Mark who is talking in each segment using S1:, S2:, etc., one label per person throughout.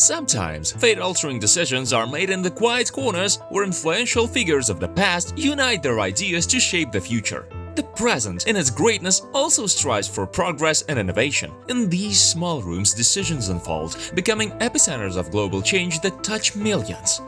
S1: Sometimes, fate-altering decisions are made in the quiet corners where influential figures of the past unite their ideas to shape the future. The present, in its greatness, also strives for progress and innovation. In these small rooms, decisions unfold, becoming epicenters of global change that touch millions.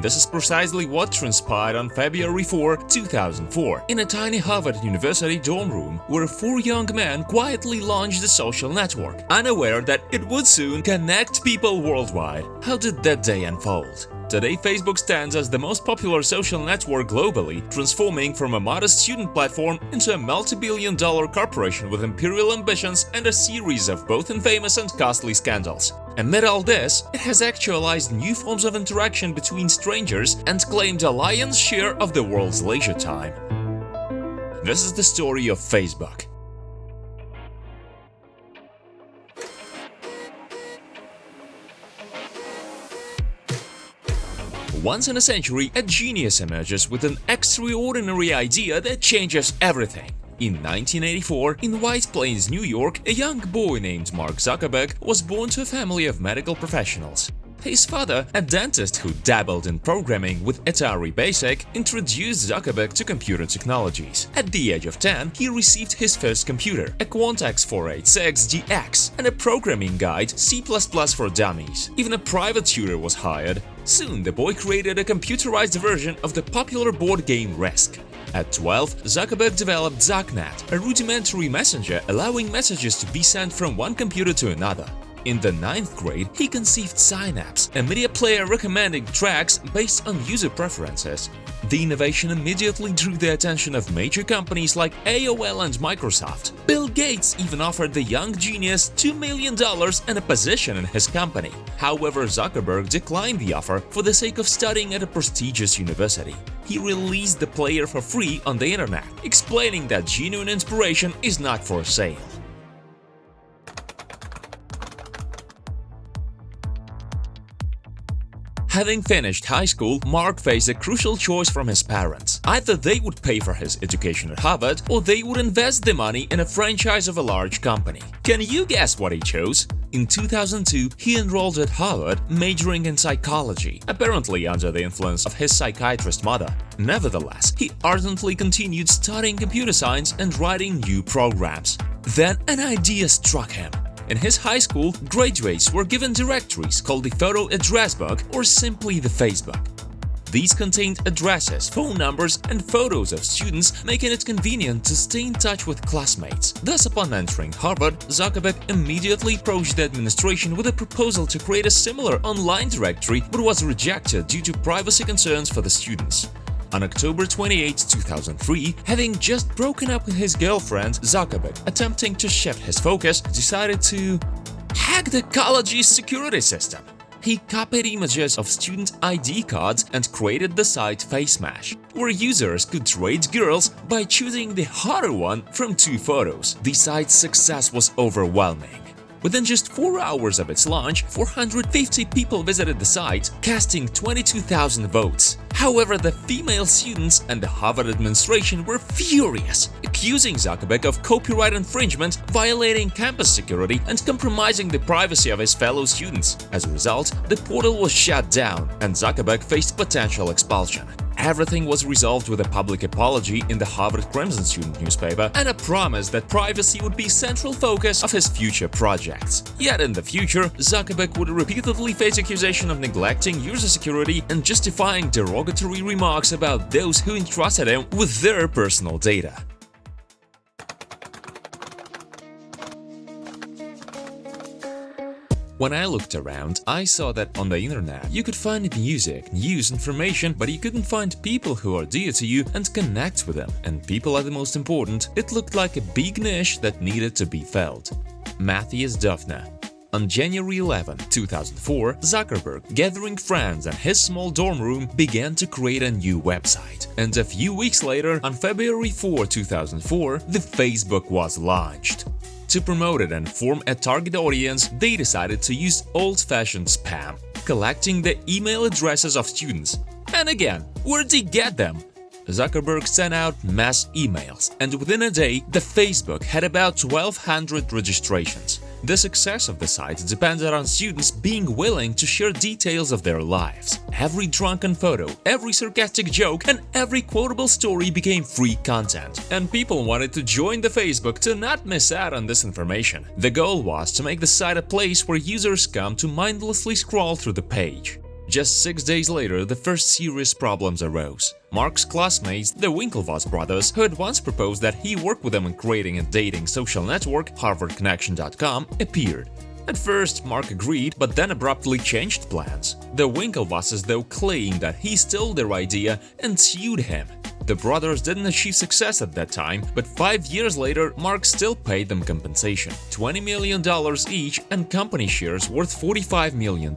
S1: This is precisely what transpired on February 4, 2004, in a tiny Harvard University dorm room where 4 young men quietly launched a social network, unaware that it would soon connect people worldwide. How did that day unfold? Today, Facebook stands as the most popular social network globally, transforming from a modest student platform into a multi-billion-dollar corporation with imperial ambitions and a series of both infamous and costly scandals. Amid all this, it has actualized new forms of interaction between strangers and claimed a lion's share of the world's leisure time. This is the story of Facebook. Once in a century, a genius emerges with an extraordinary idea that changes everything. In 1984, in White Plains, New York, a young boy named Mark Zuckerberg was born to a family of medical professionals. His father, a dentist who dabbled in programming with Atari Basic, introduced Zuckerberg to computer technologies. At the age of 10, he received his first computer, a Quantex 486DX, and a programming guide, C++ for Dummies. Even a private tutor was hired. Soon, the boy created a computerized version of the popular board game Rascal. At 12, Zuckerberg developed ZuckNet, a rudimentary messenger allowing messages to be sent from one computer to another. In the 9th grade, he conceived Synapse, a media player recommending tracks based on user preferences. The innovation immediately drew the attention of major companies like AOL and Microsoft. Bill Gates even offered the young genius $2 million and a position in his company. However, Zuckerberg declined the offer for the sake of studying at a prestigious university. He released the player for free on the internet, explaining that genuine inspiration is not for sale. Having finished high school, Mark faced a crucial choice from his parents. Either they would pay for his education at Harvard, or they would invest the money in a franchise of a large company. Can you guess what he chose? In 2002, he enrolled at Harvard, majoring in psychology, apparently under the influence of his psychiatrist mother. Nevertheless, he ardently continued studying computer science and writing new programs. Then an idea struck him. In his high school, graduates were given directories called the photo address book or simply the Facebook. These contained addresses, phone numbers, and photos of students, making it convenient to stay in touch with classmates. Thus, upon entering Harvard, Zuckerberg immediately approached the administration with a proposal to create a similar online directory, but was rejected due to privacy concerns for the students. On October 28, 2003, having just broken up with his girlfriend, Zuckerberg, attempting to shift his focus, decided to hack the college's security system. He copied images of student ID cards and created the site FaceMash, where users could rate girls by choosing the hotter one from 2 photos. The site's success was overwhelming. Within just 4 hours of its launch, 450 people visited the site, casting 22,000 votes. However, the female students and the Harvard administration were furious, accusing Zuckerberg of copyright infringement, violating campus security, and compromising the privacy of his fellow students. As a result, the portal was shut down, and Zuckerberg faced potential expulsion. Everything was resolved with a public apology in the Harvard Crimson student newspaper and a promise that privacy would be central focus of his future projects. Yet in the future, Zuckerberg would repeatedly face accusation of neglecting user security and justifying derogatory remarks about those who entrusted him with their personal data. When I looked around, I saw that on the internet you could find music, news, information, but you couldn't find people who are dear to you and connect with them. And people are the most important. It looked like a big niche that needed to be filled. Matthias Döpfner. On January 11, 2004, Zuckerberg, gathering friends in his small dorm room, began to create a new website. And a few weeks later, on February 4, 2004, the Facebook was launched. To promote it and form a target audience, they decided to use old-fashioned spam, collecting the email addresses of students. And again, where'd he get them? Zuckerberg sent out mass emails, and within a day, the Facebook had about 1,200 registrations. The success of the site depended on students being willing to share details of their lives. Every drunken photo, every sarcastic joke, and every quotable story became free content. And people wanted to join the Facebook to not miss out on this information. The goal was to make the site a place where users come to mindlessly scroll through the page. Just 6 days later, the first serious problems arose. Mark's classmates, the Winklevoss brothers, who had once proposed that he work with them in creating a dating social network, HarvardConnection.com, appeared. At first, Mark agreed, but then abruptly changed plans. The Winklevosses, though, claimed that he stole their idea and sued him. The brothers didn't achieve success at that time, but 5 years later, Mark still paid them compensation, $20 million each, and company shares worth $45 million.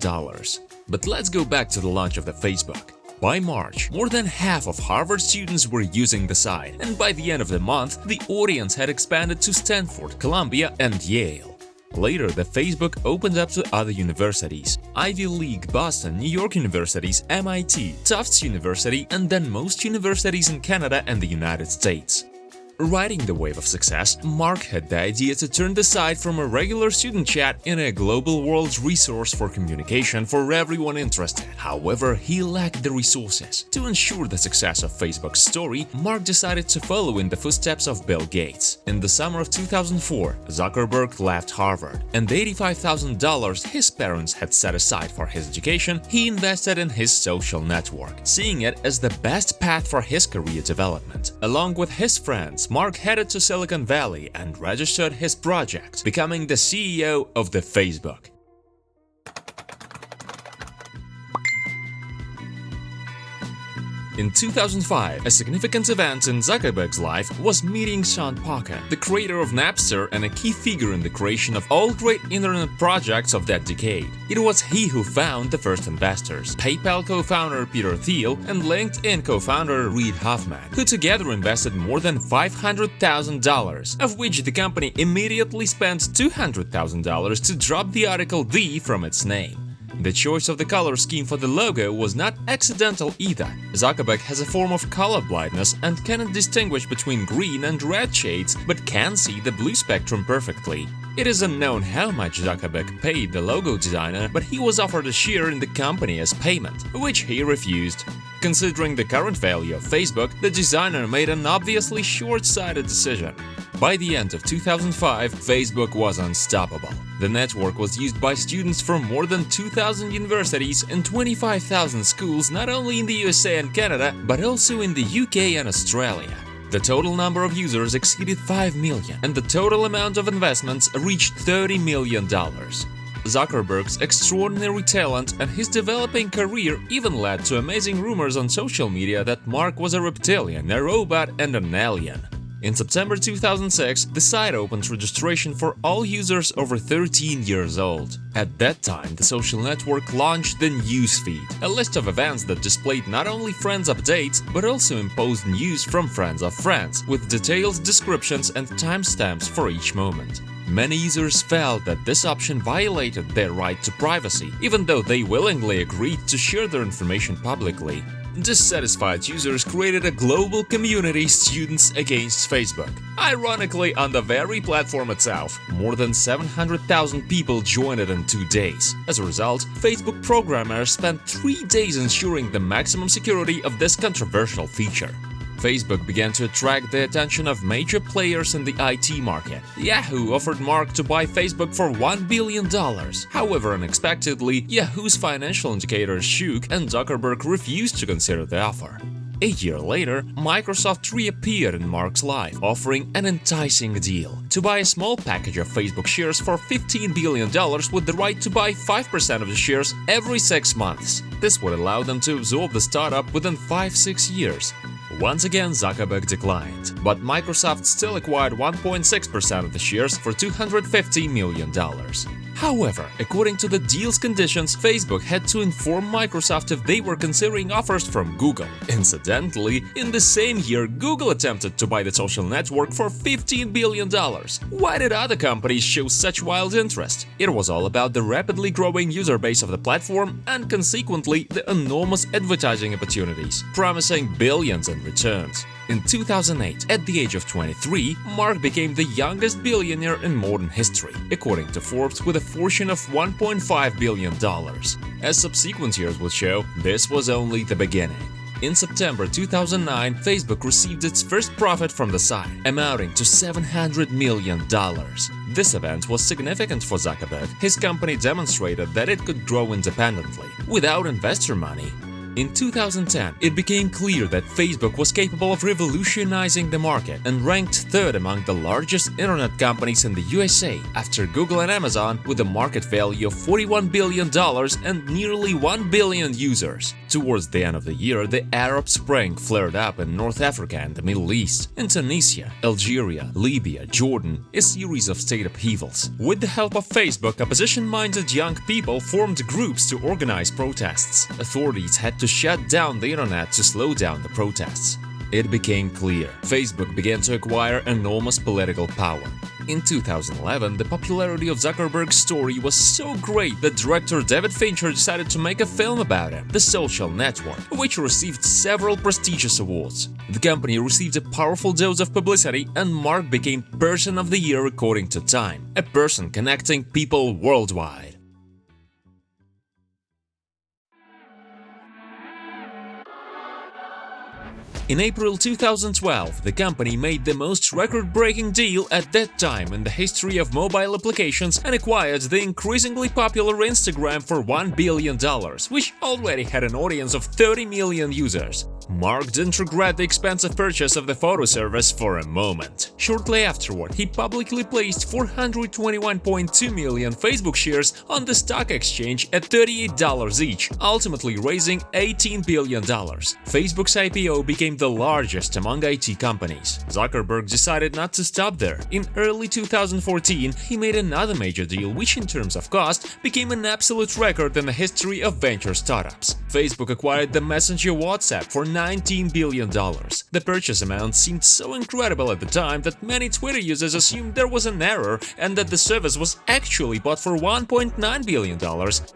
S1: But let's go back to the launch of the Facebook. By March, more than half of Harvard students were using the site, and by the end of the month, the audience had expanded to Stanford, Columbia, and Yale. Later, the Facebook opened up to other universities: Ivy League, Boston, New York universities, MIT, Tufts University, and then most universities in Canada and the United States. Riding the wave of success, Mark had the idea to turn the site from a regular student chat into a global world's resource for communication for everyone interested. However, he lacked the resources. To ensure the success of Facebook's story, Mark decided to follow in the footsteps of Bill Gates. In the summer of 2004, Zuckerberg left Harvard, and the $85,000 his parents had set aside for his education, he invested in his social network, seeing it as the best path for his career development. Along with his friends, Mark headed to Silicon Valley and registered his project, becoming the CEO of the Facebook. In 2005, a significant event in Zuckerberg's life was meeting Sean Parker, the creator of Napster and a key figure in the creation of all great internet projects of that decade. It was he who found the first investors, PayPal co-founder Peter Thiel and LinkedIn co-founder Reid Hoffman, who together invested more than $500,000, of which the company immediately spent $200,000 to drop the article "the" from its name. The choice of the color scheme for the logo was not accidental either. Zuckerberg has a form of color blindness and cannot distinguish between green and red shades, but can see the blue spectrum perfectly. It is unknown how much Zuckerberg paid the logo designer, but he was offered a share in the company as payment, which he refused. Considering the current value of Facebook, the designer made an obviously short-sighted decision. By the end of 2005, Facebook was unstoppable. The network was used by students from more than 2,000 universities and 25,000 schools not only in the USA and Canada, but also in the UK and Australia. The total number of users exceeded 5 million, and the total amount of investments reached $30 million. Zuckerberg's extraordinary talent and his developing career even led to amazing rumors on social media that Mark was a reptilian, a robot, and an alien. In September 2006, the site opened registration for all users over 13 years old. At that time, the social network launched the Newsfeed, a list of events that displayed not only friends' updates, but also imposed news from friends of friends, with detailed descriptions and timestamps for each moment. Many users felt that this option violated their right to privacy, even though they willingly agreed to share their information publicly. Dissatisfied users created a global community, Students Against Facebook. Ironically, on the very platform itself, more than 700,000 people joined it in 2 days. As a result, Facebook programmers spent 3 days ensuring the maximum security of this controversial feature. Facebook began to attract the attention of major players in the IT market. Yahoo offered Mark to buy Facebook for $1 billion. However, unexpectedly, Yahoo's financial indicators shook and Zuckerberg refused to consider the offer. A year later, Microsoft reappeared in Mark's life, offering an enticing deal to buy a small package of Facebook shares for $15 billion with the right to buy 5% of the shares every 6 months. This would allow them to absorb the startup within 5-6 years. Once again, Zuckerberg declined, but Microsoft still acquired 1.6% of the shares for $250 million. However, according to the deal's conditions, Facebook had to inform Microsoft if they were considering offers from Google. Incidentally, in the same year, Google attempted to buy the social network for $15 billion. Why did other companies show such wild interest? It was all about the rapidly growing user base of the platform and, consequently, the enormous advertising opportunities, promising billions in returns. In 2008, at the age of 23, Mark became the youngest billionaire in modern history, according to Forbes, with a fortune of $1.5 billion. As subsequent years would show, this was only the beginning. In September 2009, Facebook received its first profit from the site, amounting to $700 million. This event was significant for Zuckerberg. His company demonstrated that it could grow independently, without investor money. In 2010, it became clear that Facebook was capable of revolutionizing the market and ranked third among the largest internet companies in the USA after Google and Amazon, with a market value of $41 billion and nearly 1 billion users. Towards the end of the year, the Arab Spring flared up in North Africa and the Middle East, in Tunisia, Algeria, Libya, Jordan, a series of state upheavals. With the help of Facebook, opposition-minded young people formed groups to organize protests. Authorities had to shut down the internet to slow down the protests. It became clear Facebook began to acquire enormous political power. In 2011, the popularity of Zuckerberg's story was so great that director David Fincher decided to make a film about it, The Social Network, which received several prestigious awards. The company received a powerful dose of publicity, and Mark became Person of the Year according to Time, a person connecting people worldwide. In April 2012, the company made the most record-breaking deal at that time in the history of mobile applications and acquired the increasingly popular Instagram for $1 billion, which already had an audience of 30 million users. Mark didn't regret the expensive purchase of the photo service for a moment. Shortly afterward, he publicly placed 421.2 million Facebook shares on the stock exchange at $38 each, ultimately raising $18 billion. Facebook's IPO became the largest among IT companies. Zuckerberg decided not to stop there. In early 2014, he made another major deal, which in terms of cost became an absolute record in the history of venture startups. Facebook acquired the messenger WhatsApp for $19 billion. The purchase amount seemed so incredible at the time that many Twitter users assumed there was an error and that the service was actually bought for $1.9 billion,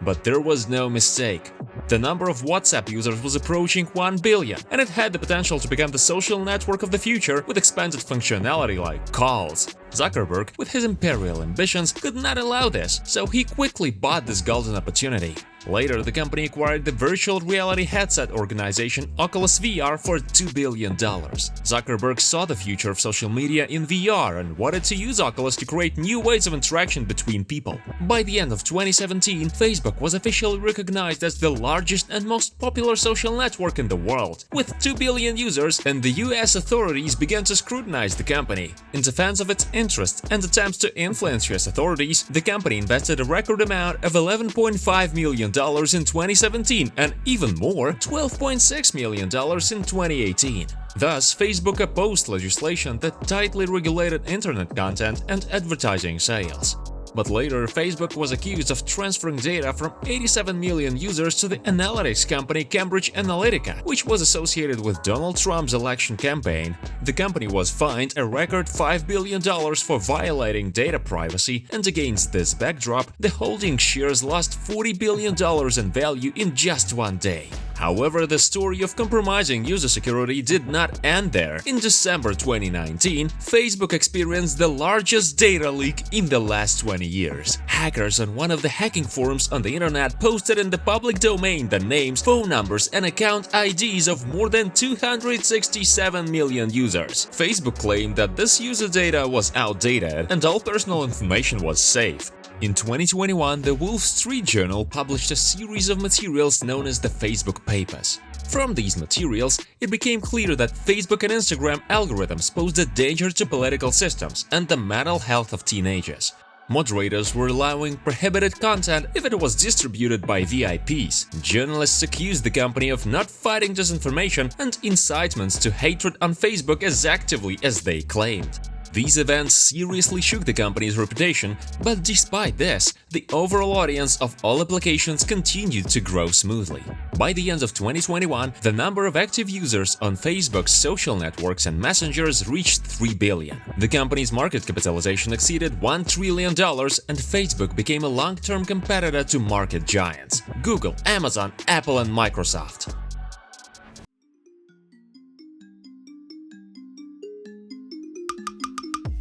S1: but there was no mistake. The number of WhatsApp users was approaching 1 billion, and it had the potential to become the social network of the future with expanded functionality like calls. Zuckerberg, with his imperial ambitions, could not allow this, so he quickly bought this golden opportunity. Later, the company acquired the virtual reality headset organization Oculus VR for $2 billion. Zuckerberg saw the future of social media in VR and wanted to use Oculus to create new ways of interaction between people. By the end of 2017, Facebook was officially recognized as the largest and most popular social network in the world, with 2 billion users, and the US authorities began to scrutinize the company. In defense of its interest and attempts to influence US authorities, the company invested a record amount of $11.5 million in 2017 and even more, $12.6 million in 2018. Thus, Facebook opposed legislation that tightly regulated internet content and advertising sales. But later, Facebook was accused of transferring data from 87 million users to the analytics company Cambridge Analytica, which was associated with Donald Trump's election campaign. The company was fined a record $5 billion for violating data privacy, and against this backdrop, the holding shares lost $40 billion in value in just one day. However, the story of compromising user security did not end there. In December 2019, Facebook experienced the largest data leak in the last 20 years. Hackers on one of the hacking forums on the internet posted in the public domain the names, phone numbers, and account IDs of more than 267 million users. Facebook claimed that this user data was outdated and all personal information was safe. In 2021, the Wall Street Journal published a series of materials known as the Facebook Papers. From these materials, it became clear that Facebook and Instagram algorithms posed a danger to political systems and the mental health of teenagers. Moderators were allowing prohibited content if it was distributed by VIPs. Journalists accused the company of not fighting disinformation and incitements to hatred on Facebook as actively as they claimed. These events seriously shook the company's reputation, but despite this, the overall audience of all applications continued to grow smoothly. By the end of 2021, the number of active users on Facebook's social networks and messengers reached 3 billion. The company's market capitalization exceeded $1 trillion, and Facebook became a long-term competitor to market giants Google, Amazon, Apple, and Microsoft.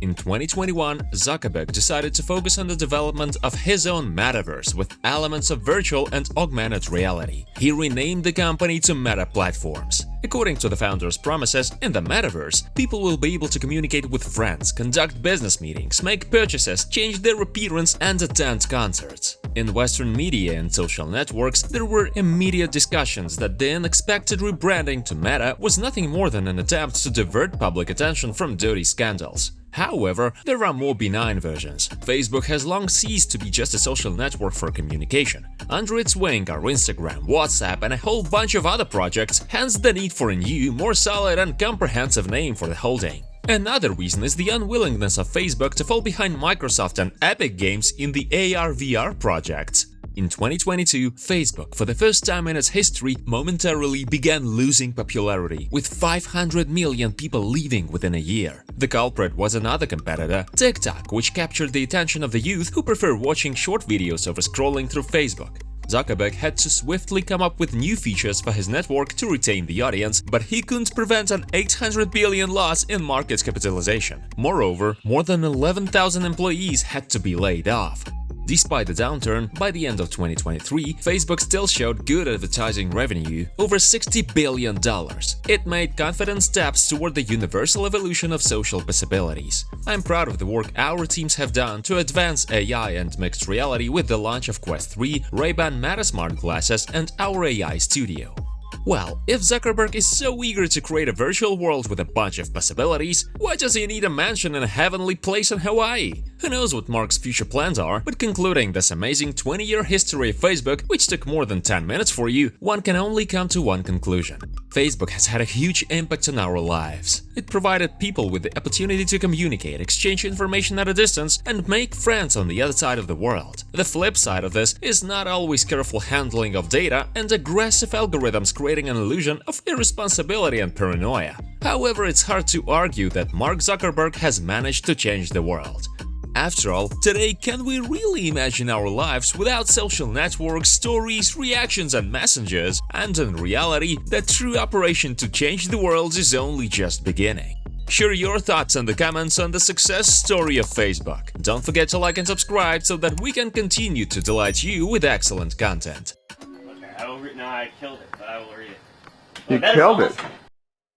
S1: In 2021, Zuckerberg decided to focus on the development of his own metaverse with elements of virtual and augmented reality. He renamed the company to Meta Platforms. According to the founder's promises, in the metaverse, people will be able to communicate with friends, conduct business meetings, make purchases, change their appearance, and attend concerts. In Western media and social networks, there were immediate discussions that the unexpected rebranding to Meta was nothing more than an attempt to divert public attention from dirty scandals. However, there are more benign versions. Facebook has long ceased to be just a social network for communication. Under its wing are Instagram, WhatsApp, and a whole bunch of other projects, hence the need for a new, more solid and comprehensive name for the holding. Another reason is the unwillingness of Facebook to fall behind Microsoft and Epic Games in the AR/VR projects. In 2022, Facebook, for the first time in its history, momentarily began losing popularity, with 500 million people leaving within a year. The culprit was another competitor, TikTok, which captured the attention of the youth who prefer watching short videos over scrolling through Facebook. Zuckerberg had to swiftly come up with new features for his network to retain the audience, but he couldn't prevent an 800 billion loss in market capitalization. Moreover, more than 11,000 employees had to be laid off. Despite the downturn, by the end of 2023, Facebook still showed good advertising revenue, over $60 billion. It made confident steps toward the universal evolution of social possibilities. I'm proud of the work our teams have done to advance AI and mixed reality with the launch of Quest 3, Ray-Ban Meta smart glasses, and our AI studio. Well, if Zuckerberg is so eager to create a virtual world with a bunch of possibilities, why does he need a mansion in a heavenly place in Hawaii? Who knows what Mark's future plans are, but concluding this amazing 20-year history of Facebook, which took more than 10 minutes for you, one can only come to one conclusion. Facebook has had a huge impact on our lives. It provided people with the opportunity to communicate, exchange information at a distance, and make friends on the other side of the world. The flip side of this is not always careful handling of data and aggressive algorithms creating an illusion of irresponsibility and paranoia. However, it's hard to argue that Mark Zuckerberg has managed to change the world. After all, today, can we really imagine our lives without social networks, stories, reactions, and messengers? And in reality, the true operation to change the world is only just beginning. Share your thoughts in the comments on the success story of Facebook. Don't forget to like and subscribe so that we can continue to delight you with excellent content.
S2: Okay, I killed it, but I will read it.
S3: You killed it?